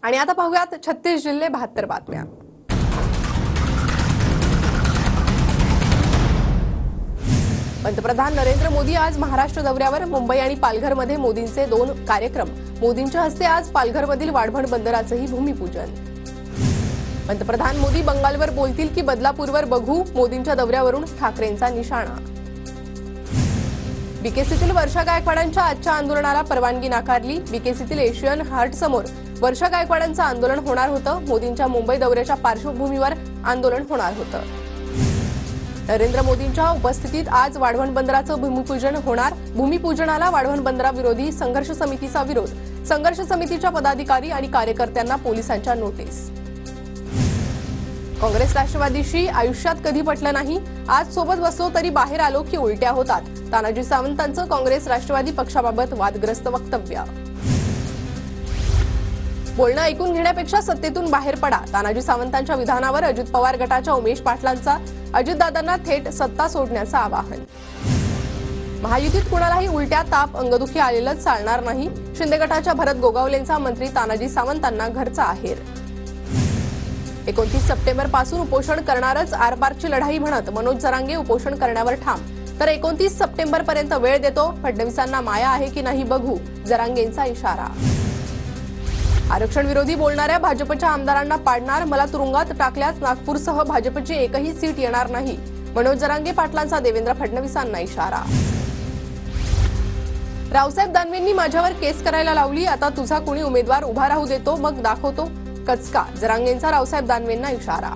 आणि आता पाहूयात 36 जिल्हे 72 बातम्या। पंतप्रधान नरेंद्र मोदी आज महाराष्ट्र दौऱ्यावर। मुंबई आणि पालघरमध्ये मोदींचे 2 कार्यक्रम। मोदींच्या हस्ते आज पालघरमधील वाढवण बंदराचेही भूमिपूजन। पंतप्रधान मोदी बंगालवर बोलतील की बदलापूरवर बघू, मोदींच्या दौऱ्यावरून ठाकरेंचा निशाणा। बीकेसीतील वर्षा गायकवाडांच्या आजच्या आंदोलनाला परवानगी नाकारली। बीकेसीतील एशियन हार्ट समोर वर्षा गायकवाडांचं आंदोलन होणार होतं। मोदींच्या मुंबई दौऱ्याच्या पार्श्वभूमीवर आंदोलन होणार होतं। नरेंद्र मोदींच्या उपस्थितीत आज वाढवण बंदराचं भूमिपूजन होणार। भूमिपूजनाला वाढवण बंदराविरोधी संघर्ष समितीचा विरोध। संघर्ष समितीच्या पदाधिकारी आणि कार्यकर्त्यांना पोलिसांच्या नोटीस। काँग्रेस राष्ट्रवादीशी आयुष्यात कधी पटलं नाही। आज सोबत बसलो तरी बाहेर आलो की उलट्या होतात। तानाजी सावंतांचं काँग्रेस राष्ट्रवादी पक्षाबाबत वादग्रस्त वक्तव्य। बोलणं ऐकून घेण्यापेक्षा सत्तेतून बाहेर पडा। तानाजी सावंतांच्या विधानावर अजित पवार गटाच्या उमेश पाटलांचा अजितदादांना थेट सत्ता सोडण्याचं आवाहन। महायुतीत कुणालाही उलट्या ताप अंगदुखी आलेलंच चालणार नाही। शिंदे गटाच्या भरत गोगावलेंचा मंत्री तानाजी सावंतांना घरचा आहेर। 29 सप्टेंबर पासून उपोषण करणारच, आरपारची लढाई म्हणत मनोज जरांगे उपोषण करण्यावर ठाम। तर 29 सप्टेंबर पर्यंत वेळ देतो, फडणवीसांना माया आहे की नाही बघू, जरांगेंचा इशारा। आरक्षण विरोधी बोलणाऱ्या भाजपच्या आमदारांना पाडणार, मला तुरुंगात टाकल्यास नागपूरसह भाजपची एकही सीट येणार नाही, मनोज जरांगे पाटलांचा देवेंद्र फडणवीसांना इशारा। रावसाहेब दानवेंनी माझ्यावर केस करायला लावली, आता तुझा कोणी उमेदवार उभा राहू देतो मग दाखवतो कचका, जरांगेंचा रावसाहेब दानवेंना इशारा।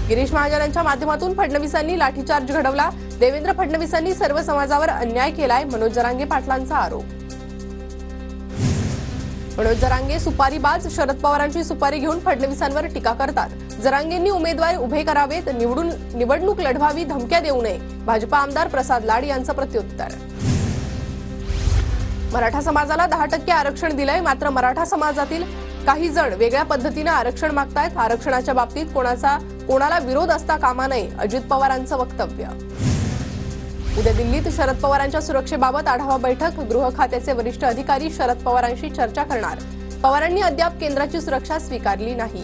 गिरीश महाजनांच्या माध्यमातून फडणवीसांनी लाठीचार्ज घडवला, देवेंद्र फडणवीसांनी सर्व समाजावर अन्याय केलाय, मनोज जरांगे पाटलांचा आरोप। मनोज जरांगे सुपारीबाज, शरद पवारांची सुपारी घेऊन फडणवीसांवर टीका करतात। जरांगेंनी उमेदवार उभे करावेत, निवडणूक लढवावी, धमक्या देऊ नये, भाजपा आमदार प्रसाद लाड यांचं प्रत्युत्तर। मराठा समाजाला 10% आरक्षण दिलंय, मात्र मराठा समाजातील काही जण वेगळ्या पद्धतीने आरक्षण मागतायत। आरक्षणाच्या बाबतीत कोणाला विरोध असता कामा नये, अजित पवारांचं वक्तव्य। उद्या दिल्लीत शरद पवारांच्या सुरक्षेबाबत आढावा बैठक। गृह खात्याचे वरिष्ठ अधिकारी शरद पवारांशी चर्चा करणार। पवारांनी अद्याप केंद्राची सुरक्षा स्वीकारली नाही।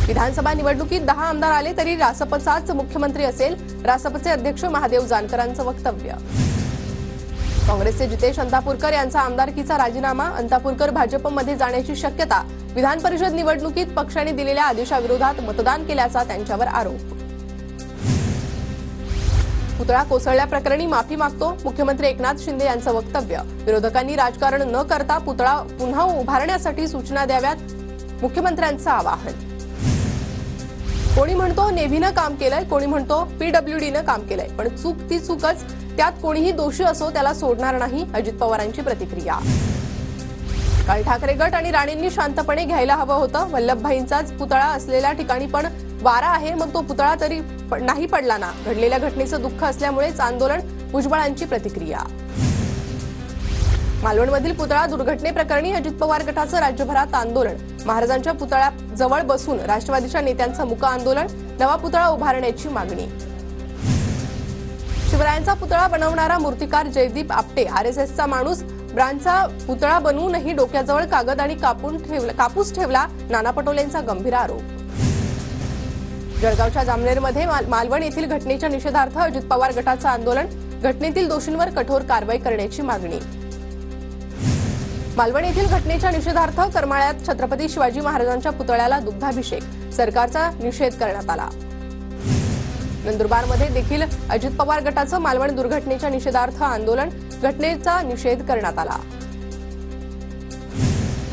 विधानसभा निवडणुकीत 10 आमदार आले तरी रासपचाच मुख्यमंत्री असेल, रासपचे अध्यक्ष महादेव जानकरांचं वक्तव्य। काँग्रेसचे जितेश अंतापूरकर यांचा आमदारकीचा राजीनामा, अंतापूरकर भाजपमध्ये जाण्याची शक्यता। विधान परिषद निवडणुकीत पक्षाने दिलेल्या आदेशाविरोधात मतदान केल्याचा त्यांच्यावर आरोप। पुतळा कोसळल्याप्रकरणी माफी मागतो, मुख्यमंत्री एकनाथ शिंदे यांचं वक्तव्य। विरोधकांनी राजकारण न करता पुतळा पुन्हा उभारण्यासाठी सूचना द्याव्यात, मुख्यमंत्र्यांचं आवाहन। कोणी म्हणतो नेव्हीनं काम केलंय, कोणी म्हणतो पीडब्ल्यूडीनं काम केलंय, पण चूक ती चूकच, त्यात कोणीही दोषी असो त्याला सोडणार नाही, अजित पवारांची प्रतिक्रिया। काल ठाकरे गट आणि राणेंनी शांतपणे घ्यायला हवं होतं, वल्लभभाईंचाच पुतळा असलेल्या ठिकाणी पण वारा आहे, मग तो पुतळा तरी नाही पडला ना। घडलेल्या घटनेचं दुःख असल्यामुळेच आंदोलन, भुजबळांची प्रतिक्रिया। मालवणमधील पुतळा दुर्घटनेप्रकरणी अजित पवार गटाचं राज्यभरात आंदोलन। महाराजांच्या पुतळ्याजवळ बसून राष्ट्रवादीच्या नेत्यांचं मुक आंदोलन, नवा पुतळा उभारण्याची मागणी। शिवरायांचा पुतळा बनवणारा मूर्तिकार जयदीप आपटे आरएसएसचा माणूस, ब्रांचा पुतळा बनवूनही डोक्याजवळ कागद आणि कापूस ठेवला, नाना पटोलेंचा गंभीर आरोप। जळगावच्या जामनेरमध्ये मालवण येथील घटनेच्या निषेधार्थ अजित पवार गटाचं आंदोलन, घटनेतील दोषींवर कठोर कारवाई करण्याची मागणी। मालवण येथील घटनेच्या निषेधार्थ करमाळ्यात छत्रपती शिवाजी महाराजांच्या पुतळ्याला दुग्धाभिषेक, सरकारचा निषेध करण्यात आला। नंदुरबारमध्ये देखील अजित पवार गटाचं मालवण दुर्घटनेच्या निषेधार्थ आंदोलन, घटनेचा निषेध करण्यात आला।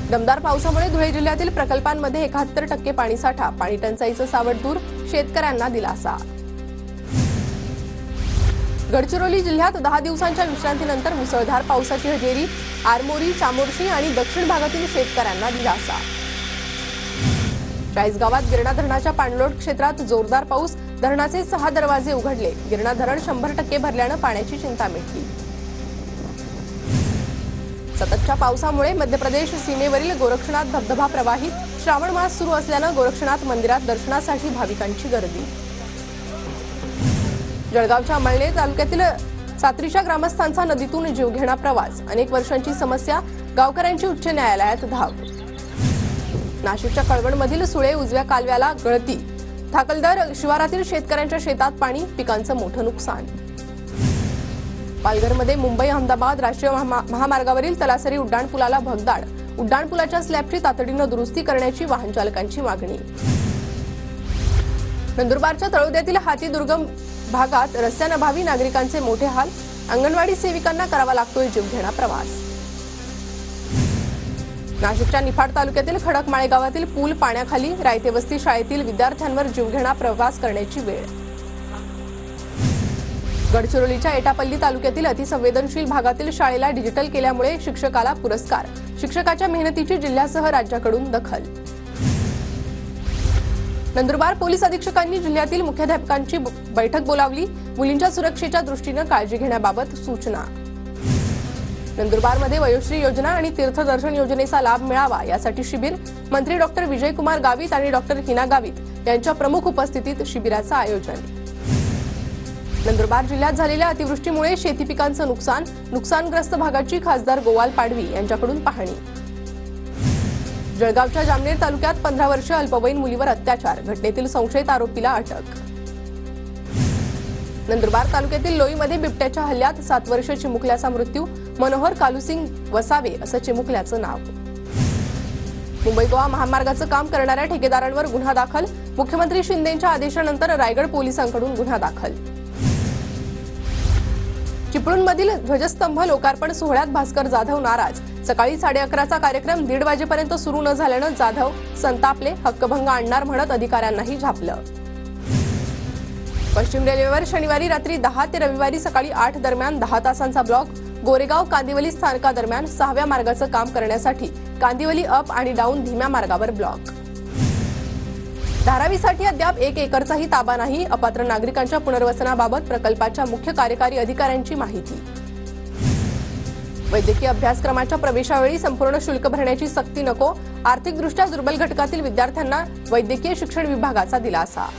दमदार पावसामुळे धुळे जिल्ह्यातील प्रकल्पांमध्ये 71% पाणीसाठा, पाणी टंचाईचं सावट दूर, शेतकऱ्यांना दिलासा। गडचिरोली जिल्ह्यात 10 दिवसांच्या विश्रांतीनंतर मुसळधार पावसाची हजेरी, आरमोरी, चामोर्शी आणि दक्षिण भागातील शेतकऱ्यांना दिलासा। चाळीसगावात गिरणा धरणाच्या पाणलोट क्षेत्रात जोरदार पाऊस, धरणाचे 6 दरवाजे उघडले, गिरणा धरण 100% भरल्यानं पाण्याची चिंता मिटली। सततच्या पावसामुळे मध्य प्रदेश सीमेवरील गोरक्षनाथ धबधबा प्रवाहित, श्रावण मास सुरू असल्यानं गोरक्षनाथ मंदिरात दर्शनासाठी भाविकांची गर्दी। जळगावच्या मळणे तालुक्यातील सात्रीच्या ग्रामस्थांचा नदीतून जीवघेणा प्रवास, अनेक वर्षांची समस्या, गावकऱ्यांची उच्च न्यायालयात धाव. नाशिकच्या कळवणमधील सुळे उजव्या कालव्याला गळती. थाकलदर शिवारातील शेतकऱ्यांच्या शेतात पाणी, पिकांचं मोठं नुकसान. पालघरमध्ये मुंबई अहमदाबाद राष्ट्रीय महामार्गावरील तलासरी उड्डाणपुलाला भगदाड. उड्डाणपुलाच्या स्लॅबची तातडीनं दुरुस्ती करण्याची वाहन चालकांची मागणी. नंदुरबारच्या तळोद्यातील हाती दुर्गम भागात रस्त्याअभावी नागरिकांचे मोठे हाल. अंगणवाडी सेविकांना करावा लागतोय जीवघेणा प्रवास. नाशिकच्या निफाड तालुक्यातील खडकमाळे गावातील पूल पाण्याखाली. रायते वस्ती शाळेतील विद्यार्थ्यांवर जीवघेणा प्रवास करण्याची वेळ. गडचिरोलीच्या एटापल्ली तालुक्यातील अतिसंवेदनशील भागातील शाळेला डिजिटल केल्यामुळे शिक्षकाला पुरस्कार. शिक्षकाच्या मेहनतीची जिल्ह्यासह राज्याकडून दखल. नंदुरबार पोलीस अधीक्षकांनी जिल्ह्यातील मुख्याध्यापकांची बैठक बोलावली. मुलींच्या सुरक्षेच्या दृष्टीनं काळजी घेण्याबाबत सूचना. नंदुरबारमध्ये वयोश्री योजना आणि तीर्थदर्शन योजनेचा लाभ मिळावा यासाठी शिबिर. मंत्री डॉक्टर विजयकुमार गावित आणि डॉक्टर हिना गावित यांच्या प्रमुख उपस्थितीत शिबिराचं आयोजन. नंदुरबार जिल्ह्यात झालेल्या अतिवृष्टीमुळे शेती पिकांचं नुकसान. नुकसानग्रस्त भागाची खासदार गोवाल पाडवी यांच्याकडून पाहणी. जळगावच्या जामनेर तालुक्यात 15 वर्षीय अल्पवयीन मुलीवर अत्याचार. घटनेतील संशयित आरोपीला अटक. नंदुरबार तालुक्यातील लोईमध्ये बिबट्याच्या हल्ल्यात 7 वर्षीय चिमुकल्याचा मृत्यू. मनोहर कालुसिंग वसावे असं चिमुकल्याचं नाव. मुंबई गोवा महामार्गाचं काम करणाऱ्या ठेकेदारांवर गुन्हा दाखल. मुख्यमंत्री शिंदेंच्या आदेशानंतर रायगड पोलिसांकडून गुन्हा दाखल. चिपळूणमधील ध्वजस्तंभ लोकार्पण सोहळ्यात भास्कर जाधव नाराज. सकाळी 11:30चा कार्यक्रम 1:30 वाजेपर्यंत सुरू न झाल्यानं जाधव संतापले. हक्कभंग आणणार म्हणत अधिकाऱ्यांनाही झापलं. पश्चिम रेल्वेवर शनिवारी रात्री 10 ते रविवारी सकाळी 8 दरम्यान 10 तासांचा ब्लॉक. गोरेगाव कांदिवली स्थानकादरम्यान 6व्या मार्गाचं काम करण्यासाठी कांदिवली अप आणि डाऊन धीम्या मार्गावर ब्लॉक. धारावीसाठी अद्याप 1 एकरचाही ताबा नाही. अपात्र नागरिकांच्या पुनर्वसनाबाबत प्रकल्पाच्या मुख्य कार्यकारी अधिकाऱ्यांची माहिती. वैद्यकीय अभ्यासक्रमाच्या प्रवेशावेळी संपूर्ण शुल्क भरण्याची सक्ती नको. आर्थिकदृष्ट्या दुर्बल घटकातील विद्यार्थ्यांना वैद्यकीय शिक्षण विभागाचा दिलासा.